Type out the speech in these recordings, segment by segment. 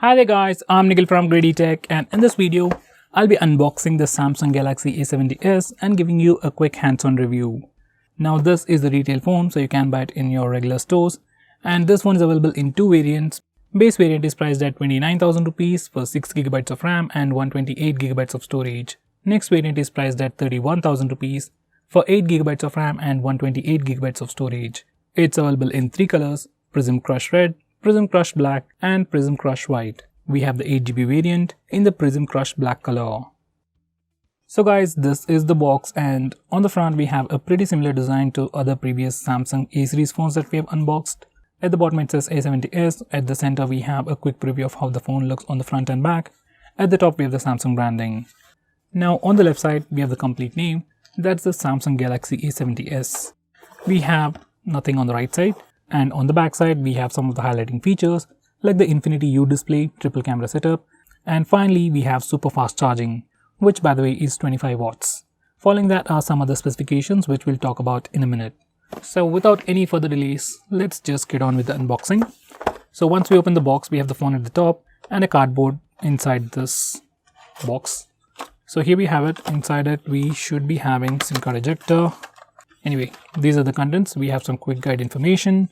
Hi there guys, I'm Nikhil from GreedyTech, and in this video, I'll be unboxing the Samsung Galaxy A70s and giving you a quick hands-on review. Now this is the retail phone, so you can buy it in your regular stores, and this one is available in two variants. Base variant is priced at 29,000 rupees for 6GB of RAM and 128GB of storage. Next variant is priced at 31,000 rupees for 8GB of RAM and 128GB of storage. It's available in three colors: Prism Crush Red, Prism Crush Black and Prism Crush White. We have the 8GB variant in the Prism Crush Black color. So guys, this is the box, and on the front we have a pretty similar design to other previous Samsung A series phones that we have unboxed. At the bottom it says A70s, at the center we have a quick preview of how the phone looks on the front and back. At the top we have the Samsung branding. Now on the left side we have the complete name, that's the Samsung Galaxy A70s. We have nothing on the right side. And on the back side, we have some of the highlighting features like the Infinity U display, triple camera setup, and finally we have super fast charging, which by the way is 25 watts. Following that are some other specifications which we'll talk about in a minute. So without any further delays, let's just get on with the unboxing. So once we open the box, we have the phone at the top and a cardboard inside this box. So here we have it. Inside it we should be having SIM card ejector. Anyway, these are the contents. We have some quick guide information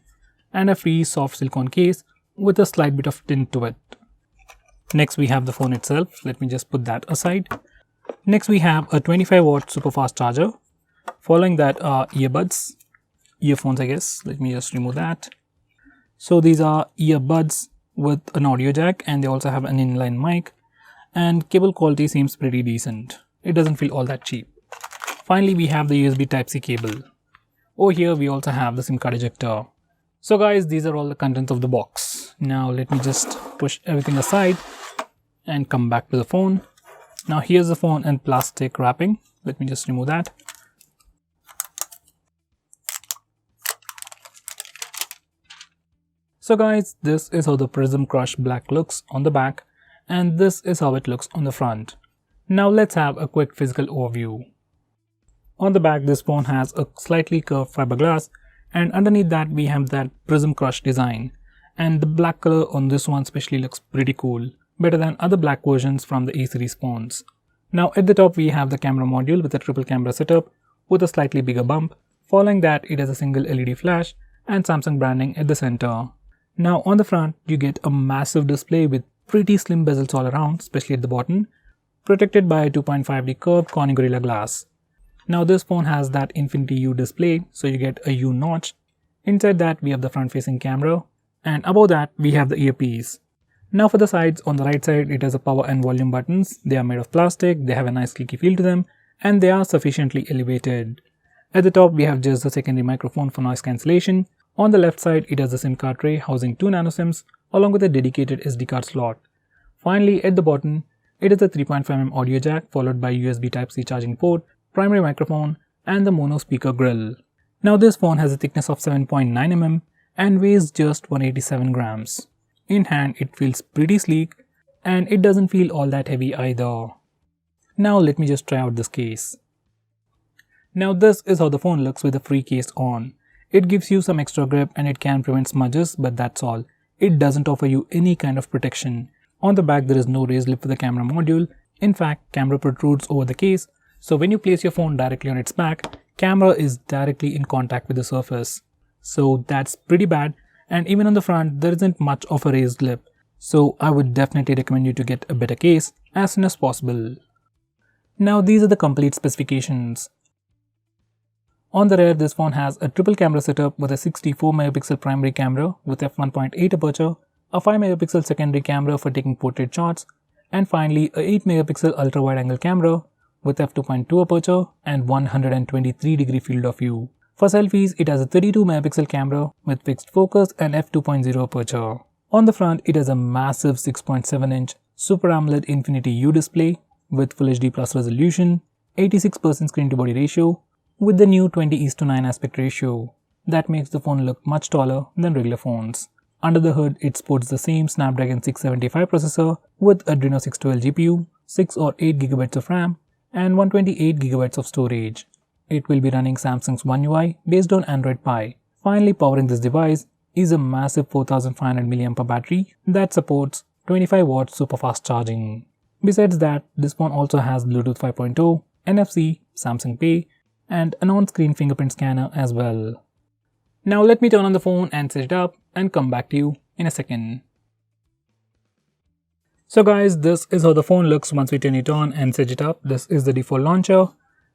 and a free soft silicone case with a slight bit of tint to it. Next we have the phone itself. Let me just put that aside. Next we have a 25 watt super fast charger. Following that are earphones I guess. Let me just remove that. So these are earbuds with an audio jack, and they also have an inline mic, and cable quality seems pretty decent. It doesn't feel all that cheap. Finally we have the USB Type-C cable. Over here we also have the SIM card ejector. So guys, these are all the contents of the box. Now let me just push everything aside and come back to the phone. Now here's the phone in plastic wrapping. Let me just remove that. So guys, this is how the Prism Crush Black looks on the back, and this is how it looks on the front. Now let's have a quick physical overview. On the back, this phone has a slightly curved fiberglass, and underneath that we have that Prism Crush design, and the black color on this one especially looks pretty cool, better than other black versions from the A series phones. Now at the top we have the camera module with a triple camera setup with a slightly bigger bump. Following that it has a single LED flash and Samsung branding at the center. Now on the front you get a massive display with pretty slim bezels all around, especially at the bottom, protected by a 2.5D curved Corning Gorilla Glass. Now this phone has that Infinity U display, so you get a U notch. Inside that we have the front facing camera, and above that we have the earpiece. Now for the sides, on the right side it has a power and volume buttons. They are made of plastic, they have a nice clicky feel to them, and they are sufficiently elevated. At the top we have just the secondary microphone for noise cancellation. On the left side it has a SIM card tray housing 2 nano SIMs along with a dedicated SD card slot. Finally at the bottom it is a 3.5mm audio jack followed by USB Type-C charging port, primary microphone and the mono speaker grill. Now this phone has a thickness of 7.9mm and weighs just 187 grams. In hand it feels pretty sleek and it doesn't feel all that heavy either. Now let me just try out this case. Now this is how the phone looks with the free case on. It gives you some extra grip and it can prevent smudges, but that's all. It doesn't offer you any kind of protection. On the back there is no raised lip for the camera module. In fact, camera protrudes over the case. So when you place your phone directly on its back, camera is directly in contact with the surface. So that's pretty bad, and even on the front there isn't much of a raised lip. So I would definitely recommend you to get a better case as soon as possible. Now these are the complete specifications. On the rear, this phone has a triple camera setup with a 64MP primary camera with f1.8 aperture, a 5MP secondary camera for taking portrait shots, and finally a 8MP ultra wide angle camera with f2.2 aperture and 123° field of view. For selfies, it has a 32MP camera with fixed focus and f2.0 aperture. On the front, it has a massive 6.7-inch Super AMOLED Infinity U display with Full HD Plus resolution, 86% screen to body ratio with the new 20:9 aspect ratio. That makes the phone look much taller than regular phones. Under the hood, it sports the same Snapdragon 675 processor with Adreno 612 GPU, 6 or 8GB of RAM, and 128GB of storage. It will be running Samsung's One UI based on Android Pie. Finally powering this device is a massive 4500 mAh battery that supports 25 watts super fast charging. Besides that, this phone also has Bluetooth 5.0, NFC, Samsung Pay, and an on-screen fingerprint scanner as well. Now let me turn on the phone and set it up and come back to you in a second. So guys, this is how the phone looks once we turn it on and set it up. This is the default launcher.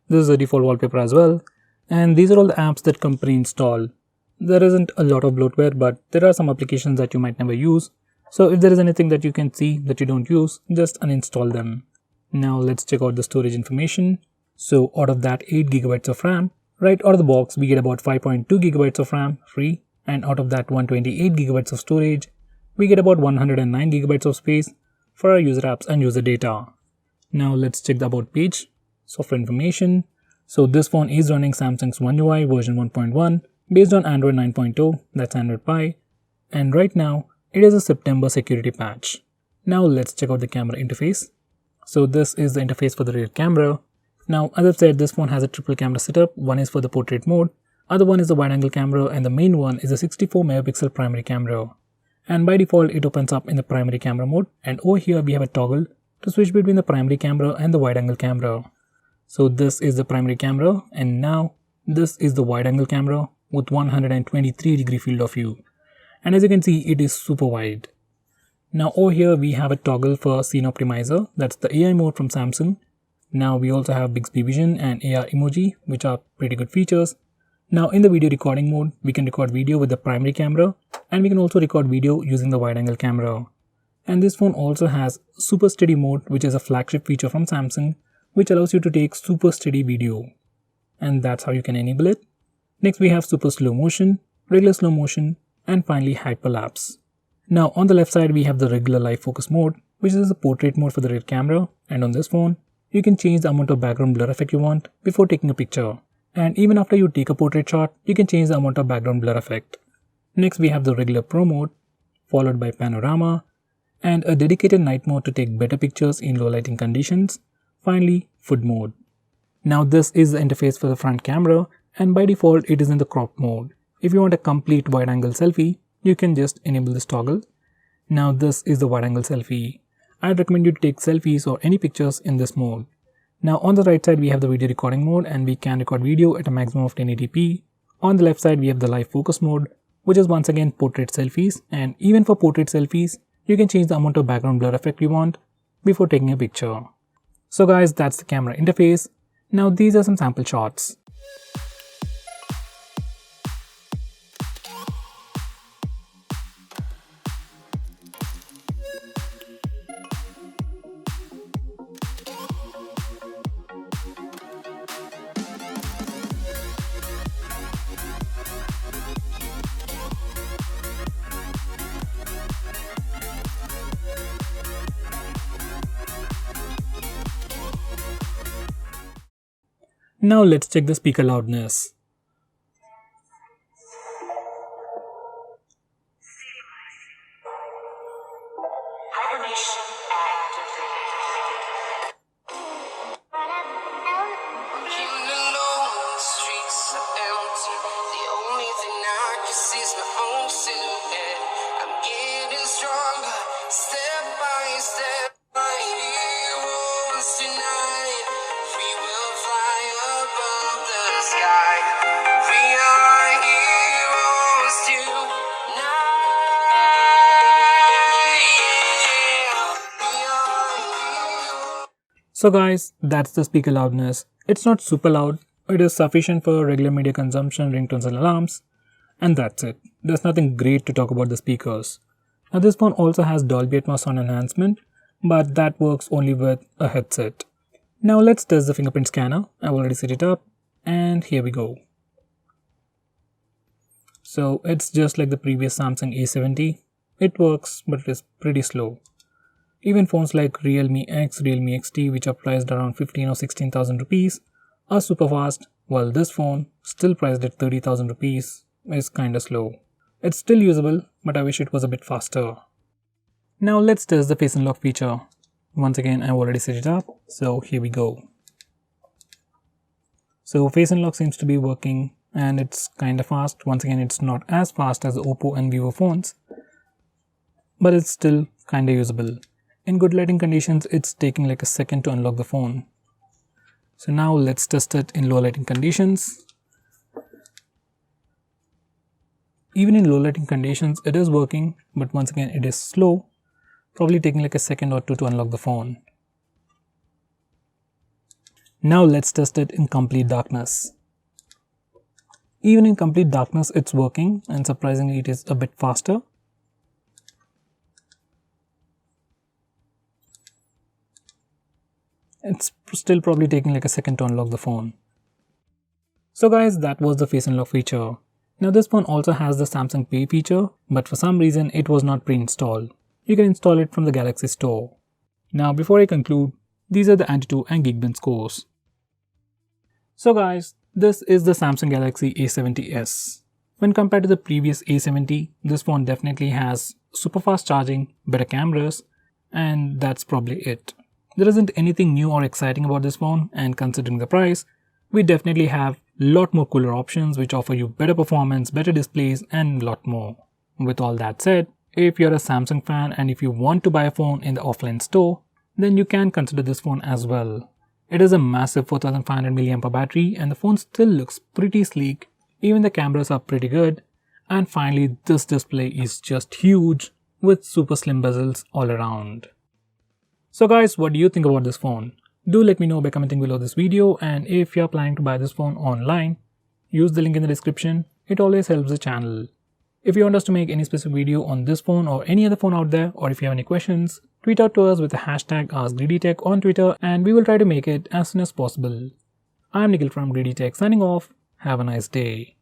This is the default wallpaper as well. And these are all the apps that come pre-installed. There isn't a lot of bloatware, but there are some applications that you might never use. So if there is anything that you can see that you don't use, just uninstall them. Now let's check out the storage information. So out of that 8GB of RAM, right out of the box we get about 5.2GB of RAM free, and out of that 128GB of storage, we get about 109GB of space for our user apps and user data. Now let's check the about page, software information. So this phone is running Samsung's One UI version 1.1 based on Android 9.0, that's Android Pie, and right now it is a September security patch. Now let's check out the camera interface. So this is the interface for the rear camera. Now as I've said, this phone has a triple camera setup. One is for the portrait mode, other one is the wide angle camera, and the main one is a 64 megapixel primary camera. And by default it opens up in the primary camera mode, and over here we have a toggle to switch between the primary camera and the wide angle camera. So this is the primary camera, and now this is the wide angle camera with 123-degree field of view. And as you can see, it is super wide. Now over here we have a toggle for scene optimizer, that's the AI mode from Samsung. Now we also have Bixby Vision and AR emoji, which are pretty good features. Now in the video recording mode, we can record video with the primary camera, and we can also record video using the wide angle camera. And this phone also has super steady mode, which is a flagship feature from Samsung, which allows you to take super steady video. And that's how you can enable it. Next we have super slow motion, regular slow motion, and finally hyperlapse. Now on the left side we have the regular live focus mode, which is a portrait mode for the rear camera, and on this phone you can change the amount of background blur effect you want before taking a picture. And even after you take a portrait shot, you can change the amount of background blur effect. Next we have the regular pro mode, followed by panorama, and a dedicated night mode to take better pictures in low lighting conditions. Finally, food mode. Now this is the interface for the front camera, and by default it is in the crop mode. If you want a complete wide angle selfie, you can just enable this toggle. Now this is the wide angle selfie. I'd recommend you to take selfies or any pictures in this mode. Now on the right side we have the video recording mode, and we can record video at a maximum of 1080p. On the left side we have the live focus mode, which is once again portrait selfies, and even for portrait selfies you can change the amount of background blur effect you want before taking a picture. So guys, that's the camera interface. Now these are some sample shots. Now let's check the speaker loudness. Hibernation activated. Walking alone, the streets are empty. The only thing I can see is my own silhouette. I'm getting stronger, step by step. My heroes tonight. We will fly above the sky. We are heroes tonight. So guys, that's the speaker loudness. It's not super loud, it is sufficient for regular media consumption, ringtones and alarms, and that's it. There's nothing great to talk about the speakers. Now this phone also has Dolby Atmos sound enhancement, but that works only with a headset. Now let's test the fingerprint scanner. I've already set it up, and here we go. So it's just like the previous Samsung A70. It works, but it is pretty slow. Even phones like Realme X, Realme XT, which are priced around 15 or 16,000 rupees, are super fast, while this phone, still priced at 30,000 rupees, is kinda slow. It's still usable, but I wish it was a bit faster. Now let's test the face unlock feature. Once again, I've already set it up, so here we go. So face unlock seems to be working, and it's kinda fast. Once again, it's not as fast as the Oppo and Vivo phones, but it's still kinda usable. In good lighting conditions, it's taking like a second to unlock the phone. So now let's test it in low lighting conditions. Even in low lighting conditions, it is working, but once again, it is slow, probably taking like a second or two to unlock the phone. Now let's test it in complete darkness. Even in complete darkness, it's working, and surprisingly, it is a bit faster. It's still probably taking like a second to unlock the phone. So guys, that was the face unlock feature. Now this phone also has the Samsung Pay feature, but for some reason it was not pre-installed. You can install it from the Galaxy Store. Now before I conclude, these are the Antutu and Geekbench scores. So guys, this is the Samsung Galaxy A70s. When compared to the previous A70, this phone definitely has super fast charging, better cameras, and that's probably it. There isn't anything new or exciting about this phone, and considering the price, we definitely have a lot more cooler options which offer you better performance, better displays, and a lot more. With all that said, if you're a Samsung fan and if you want to buy a phone in the offline store, then you can consider this phone as well. It is a massive 4500 mAh battery and the phone still looks pretty sleek, even the cameras are pretty good, and finally this display is just huge with super slim bezels all around. So guys, what do you think about this phone? Do let me know by commenting below this video, and if you're planning to buy this phone online, use the link in the description. It always helps the channel. If you want us to make any specific video on this phone or any other phone out there, or if you have any questions, tweet out to us with the hashtag AskGreedyTech on Twitter and we will try to make it as soon as possible. I'm Nikhil from GreedyTech signing off. Have a nice day.